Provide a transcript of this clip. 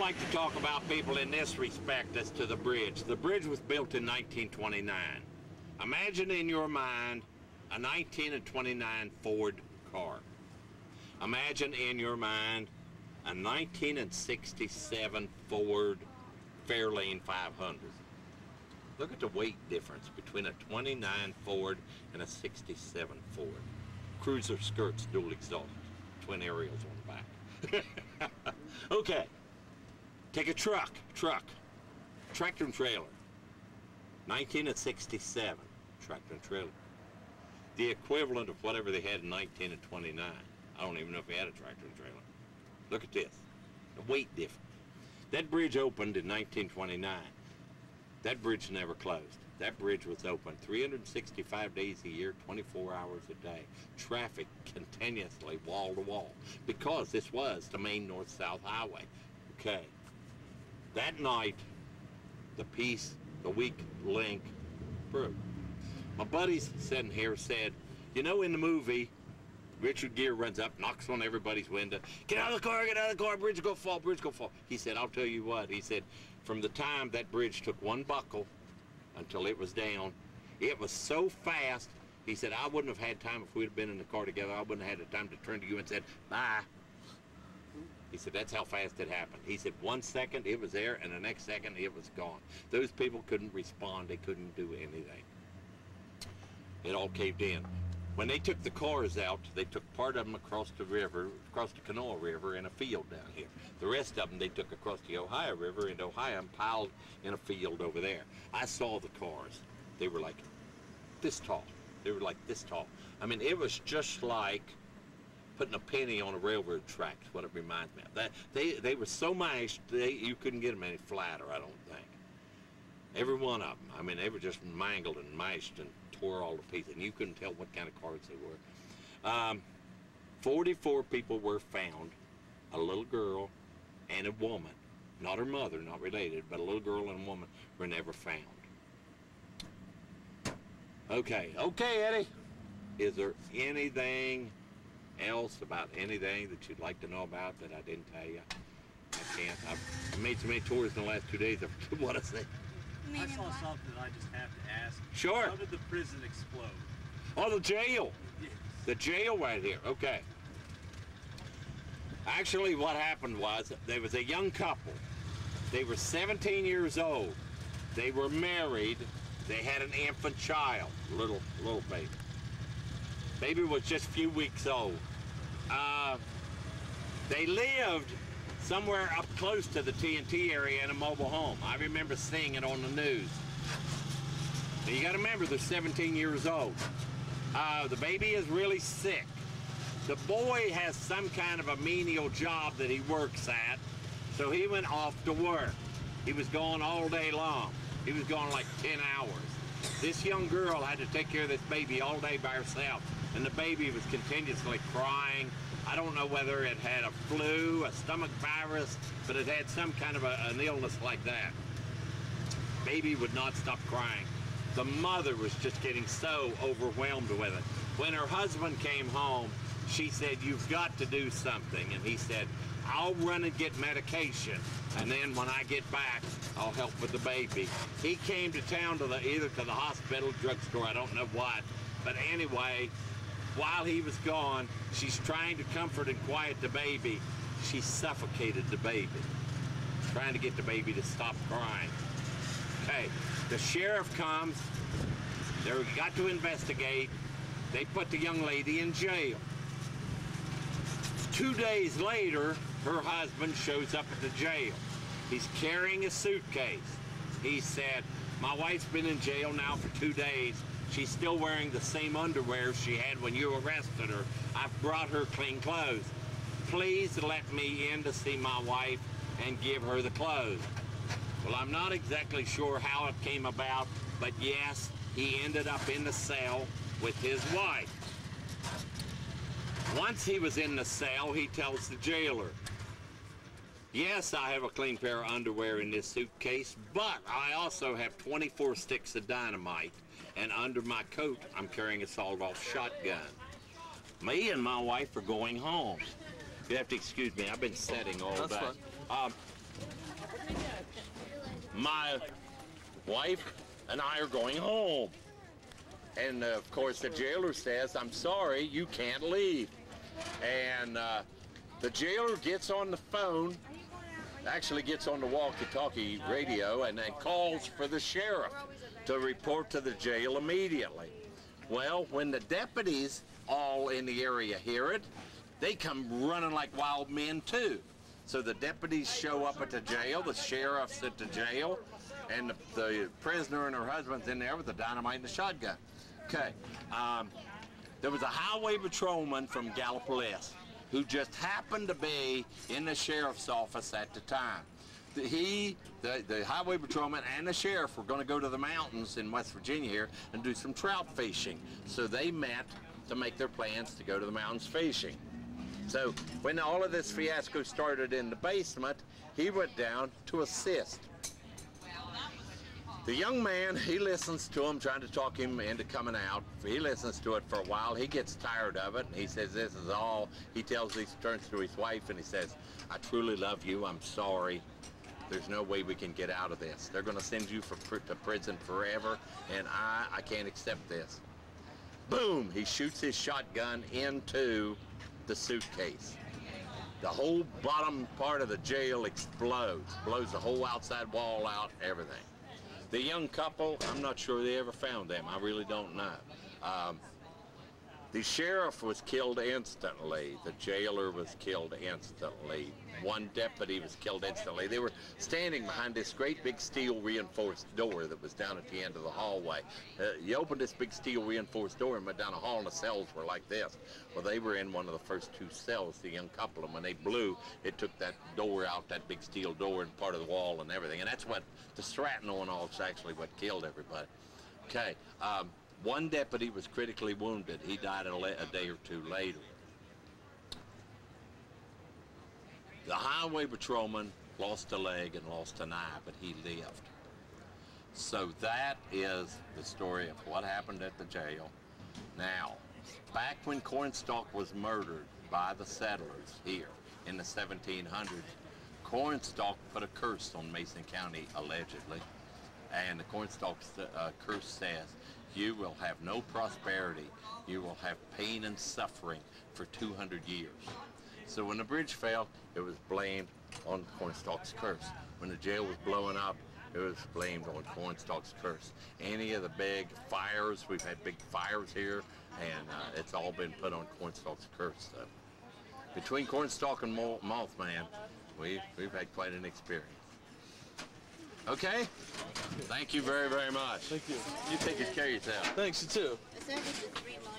like to talk about people in this respect as to the bridge. The bridge was built in 1929. Imagine in your mind a 1929 Ford car. Imagine in your mind a 1967 Ford Fairlane 500. Look at the weight difference between a 29 Ford and a 67 Ford. Cruiser skirts, dual exhaust, twin aerials on the back. Okay, take a tractor and trailer, 1967, tractor and trailer. The equivalent of whatever they had in 1929. I don't even know if they had a tractor and trailer. Look at this, the weight difference. That bridge opened in 1929. That bridge never closed. That bridge was open 365 days a year, 24 hours a day. Traffic continuously wall to wall because this was the main north-south highway. Okay. That night, the weak link broke. My buddies sitting here said, you know, in the movie, Richard Gere runs up, knocks on everybody's window, get out of the car, bridge will fall, bridge will fall. He said, I'll tell you what, he said, from the time that bridge took one buckle until it was down, it was so fast, he said, I wouldn't have had time if we'd have been in the car together, I wouldn't have had the time to turn to you and said, bye. He said, that's how fast it happened. He said, 1 second it was there, and the next second it was gone. Those people couldn't respond, they couldn't do anything. It all caved in. When they took the cars out, they took part of them across the river, across the Kanawha River in a field down here. The rest of them they took across the Ohio River into Ohio and piled in a field over there. I saw the cars. They were like this tall. They were like this tall. I mean, it was just like putting a penny on a railroad track is what it reminds me of. They were so mashed, you couldn't get them any flatter, I don't think. Every one of them. I mean, they were just mangled and mashed and tore all to pieces, and you couldn't tell what kind of cars they were. 44 people were found, a little girl and a woman. Not her mother, not related, but a little girl and a woman were never found. Okay, Eddie. Is there anything else about anything that you'd like to know about that I didn't tell you? I can't. I've made so many tours in the last 2 days, I want to say. I saw something I just have to ask. Sure. How did the prison explode? Oh, the jail. Yes. The jail right here. Okay. Actually, what happened was there was a young couple. They were 17 years old. They were married. They had an infant child, little baby. Baby was just a few weeks old. They lived somewhere up close to the TNT area in a mobile home. I remember seeing it on the news. Now you got to remember, they're 17 years old. The baby is really sick. The boy has some kind of a menial job that he works at, so he went off to work. He was gone all day long. He was gone like 10 hours. This young girl had to take care of this baby all day by herself, and the baby was continuously crying. I don't know whether it had a flu, a stomach virus, but it had some kind of an illness like that. Baby would not stop crying. The mother was just getting so overwhelmed with it. When her husband came home, she said, you've got to do something. And he said, I'll run and get medication, and then when I get back, I'll help with the baby. He came to town to either to the hospital, drugstore, I don't know what, but anyway, while he was gone, she's trying to comfort and quiet the baby. She suffocated the baby, trying to get the baby to stop crying. Okay, the sheriff comes. They got to investigate. They put the young lady in jail. 2 days later, her husband shows up at the jail. He's carrying a suitcase. He said, my wife's been in jail now for 2 days. She's still wearing the same underwear she had when you arrested her. I've brought her clean clothes. Please let me in to see my wife and give her the clothes. Well, I'm not exactly sure how it came about, but yes, he ended up in the cell with his wife. Once he was in the cell, he tells the jailer, yes, I have a clean pair of underwear in this suitcase, but I also have 24 sticks of dynamite, and under my coat, I'm carrying a sawed-off shotgun. Me and my wife are going home. You have to excuse me, I've been setting all day. my wife and I are going home. And of course the jailer says, I'm sorry, you can't leave. And the jailer gets on the phone, actually gets on the walkie-talkie radio, and then calls for the sheriff to report to the jail immediately. Well, when the deputies all in the area hear it, they come running like wild men too. So the deputies show up at the jail, the sheriff's at the jail, and the prisoner and her husband's in there with the dynamite and the shotgun. Okay, there was a highway patrolman from Gallipolis who just happened to be in the sheriff's office at the time. The highway patrolman and the sheriff were going to go to the mountains in West Virginia here and do some trout fishing. So they met to make their plans to go to the mountains fishing. So when all of this fiasco started in the basement, he went down to assist. The young man, he listens to him, trying to talk him into coming out. He listens to it for a while. He gets tired of it, and he says, this is all. He turns to his wife, and he says, I truly love you. I'm sorry. There's no way we can get out of this. They're going to send you to prison forever, and I can't accept this. Boom! He shoots his shotgun into the suitcase. The whole bottom part of the jail explodes, blows the whole outside wall out, everything. The young couple, I'm not sure they ever found them. I really don't know. The sheriff was killed instantly. The jailer was killed instantly. One deputy was killed instantly. They were standing behind this great big steel reinforced door that was down at the end of the hallway. You opened this big steel reinforced door and went down a hall, and the cells were like this. Well, they were in one of the first two cells, the young couple, and when they blew, it took that door out, that big steel door, and part of the wall and everything. And that's what, the shrapnel and all, is actually what killed everybody. Okay. One deputy was critically wounded. He died a day or two later. The highway patrolman lost a leg and lost an eye, but he lived. So that is the story of what happened at the jail. Now, back when Cornstalk was murdered by the settlers here in the 1700s, Cornstalk put a curse on Mason County, allegedly. And the Cornstalk curse says, you will have no prosperity. You will have pain and suffering for 200 years. So when the bridge fell, it was blamed on Cornstalk's curse. When the jail was blowing up, it was blamed on Cornstalk's curse. Any of the big fires, we've had big fires here, and it's all been put on Cornstalk's curse. So between Cornstalk and Mothman, we've had quite an experience. Okay? Thank you very, very much. Thank you. You take good care of yourself. Thanks, you too. Is that just a 3 months?